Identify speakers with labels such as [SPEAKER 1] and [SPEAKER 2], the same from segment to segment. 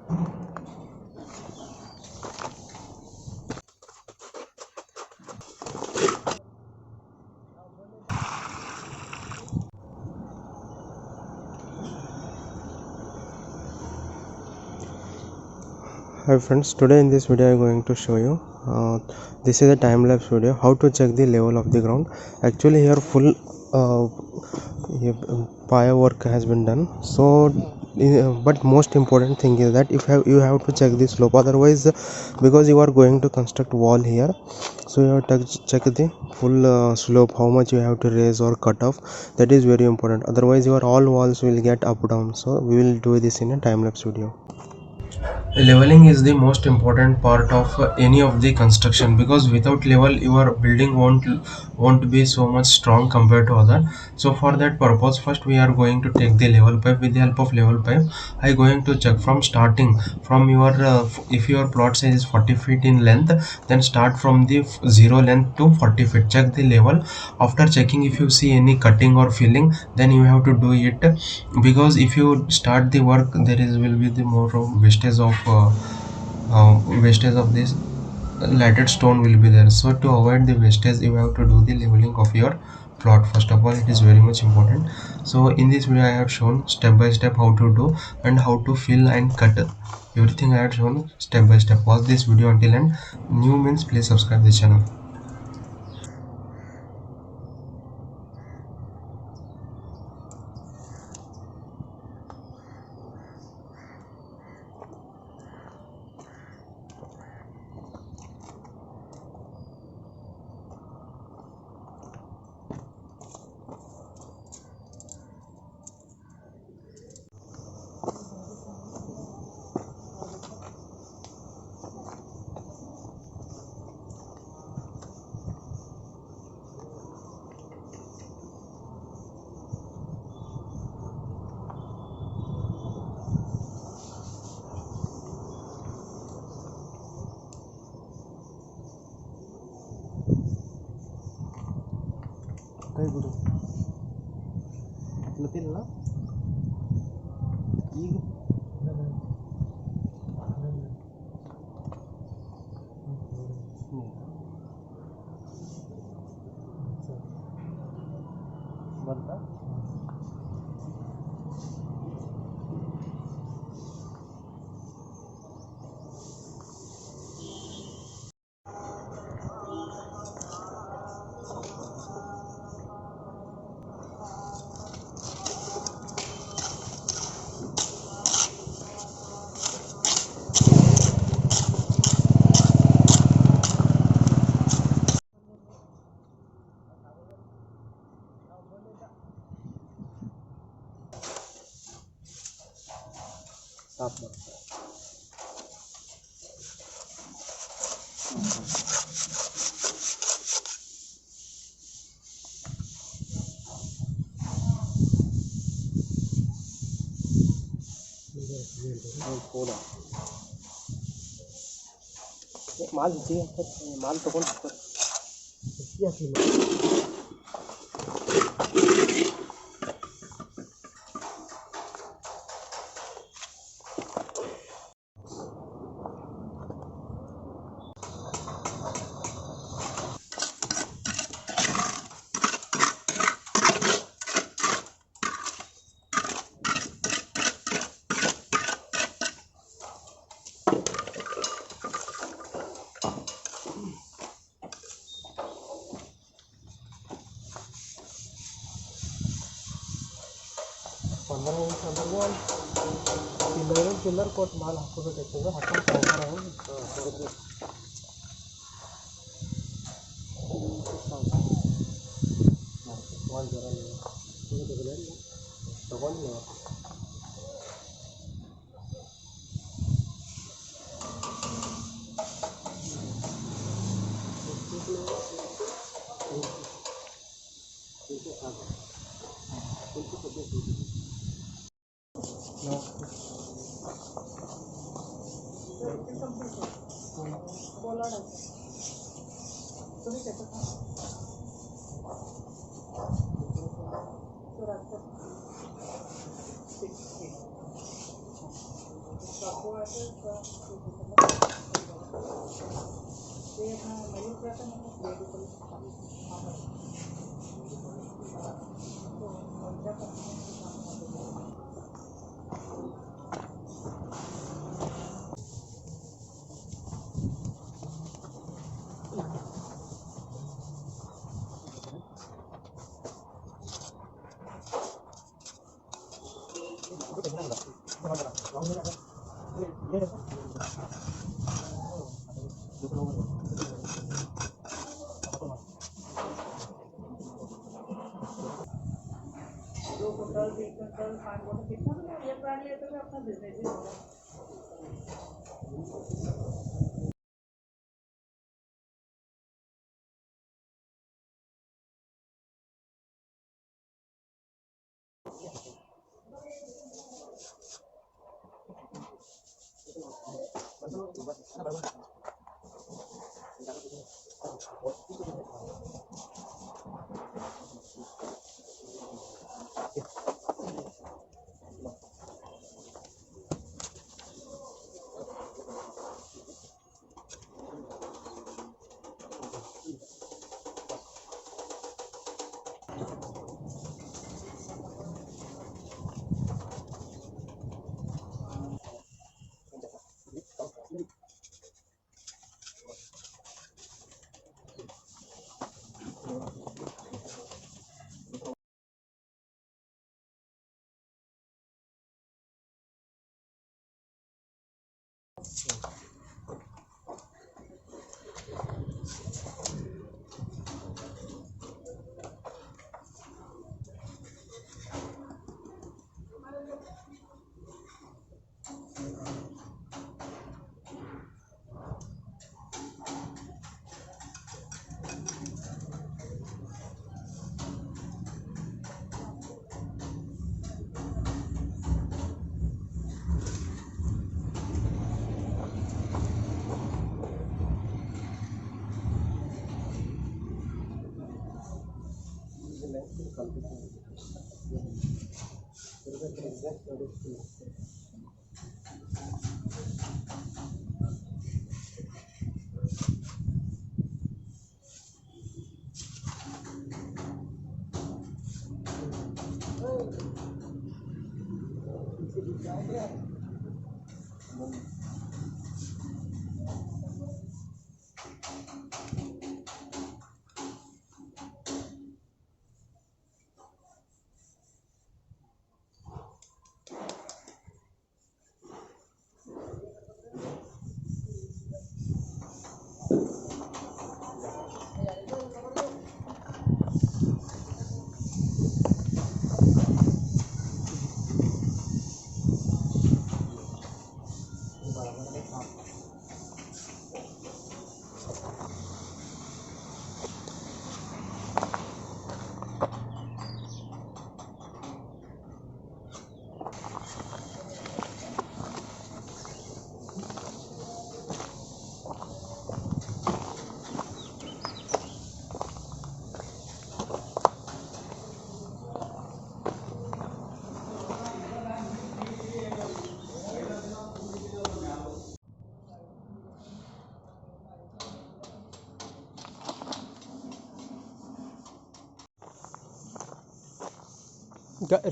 [SPEAKER 1] Hi friends, today in this video I am going to show you this is a time-lapse video how to check the level of the ground. Actually here full fire work has been done, so but most important thing is that you have to check the slope, otherwise because you are going to construct wall here, so you have to check the full slope, how much you have to raise or cut off. That is very important, otherwise your all walls will get up down. So we will do this in a time-lapse video. Leveling is the most important part of any of the construction, because without level your building won't be so much strong compared to other. So for that purpose, first we are going to take the level pipe. With the help of level pipe, I going to check from starting from your if your plot size is 40 feet in length, then start from the zero length to 40 feet, check the level. After checking, if you see any cutting or filling, then you have to do it, because if you start the work, there is will be the more wastage of this lighted stone will be there. So to avoid the wastage, you have to do the leveling of your plot. First of all, it is very much important. So in this video I have shown step by step how to do and how to fill and cut. Everything I have shown step by step. Watch this video until end. New means please subscribe this channel. Kay gudu letil na ಈಗ ಬಂತ. Stop. माल माल तक pillar coat माल हाकಬೇಕು ಹಾಕೊಂಡು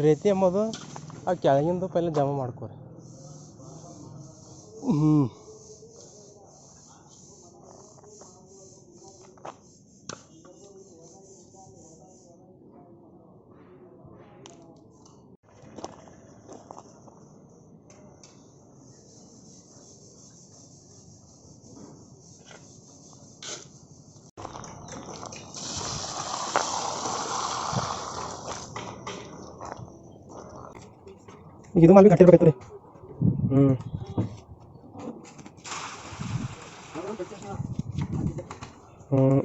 [SPEAKER 1] ರೀತಿ ಎಂಬುದು ಆ ಕೆಳಗಿಂದು ಪೈಲೆ ಜಮಾ ಮಾಡ್ಕೊರಿ. ಇದು ಮಾಡಿ ಕಟ್ಟಿರ್ಬೇಕು ರೀ.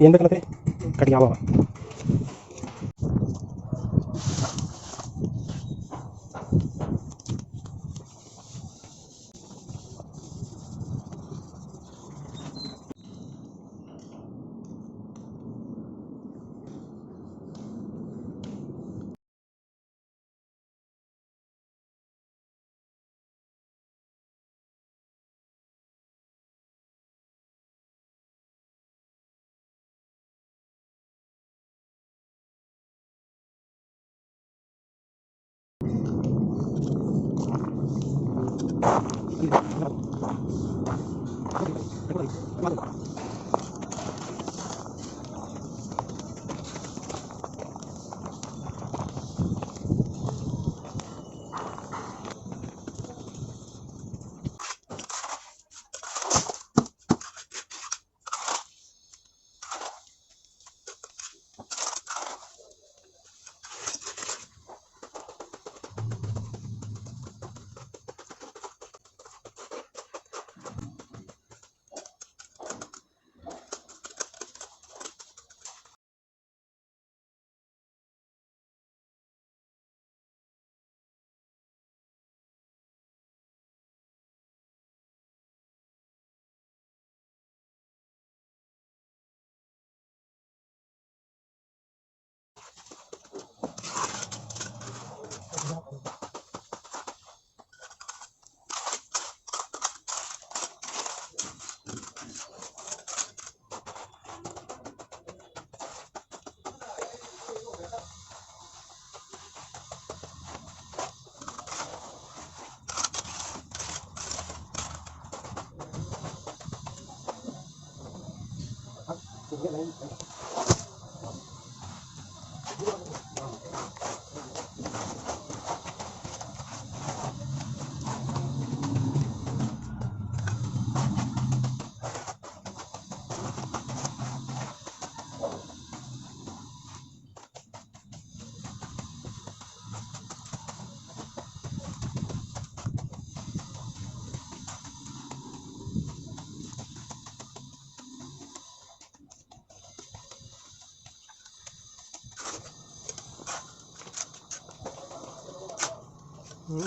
[SPEAKER 1] ಏನು ಬೇಕಲ್ಲತ್ರಿ ಕಟ್ಟಿಗೆ ಯಾವ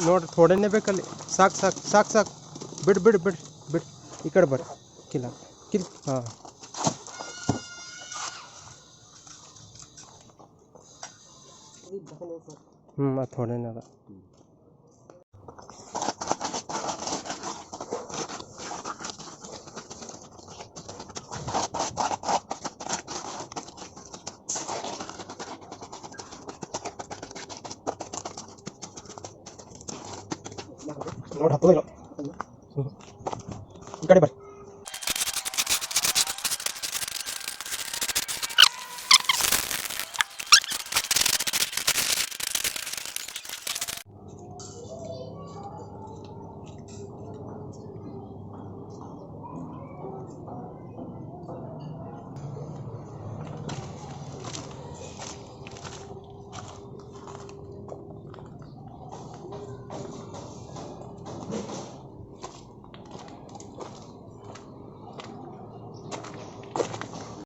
[SPEAKER 1] ನೋಡ್ರಿ ಥೋಡೆನೇ ಬೇಕಲ್ಲಿ. ಸಾಕು ಸಾಕು ಸಾಕು ಸಾಕು. ಬಿಡು ಬಿಡು ಬಿಡು ಬಿಡು. ಈ ಕಡೆ ಬರ್ರಿ. ಕಿಲ್ಲ ಕಿಲ್. ಹಾಂ ಅದು ಥೋಡೆನೇ ಅದ. ನೋಡಿ ಹತ್ತೋದಿಲ್ಲ. ಈ ಕಡೆ ಬರ್ರಿ.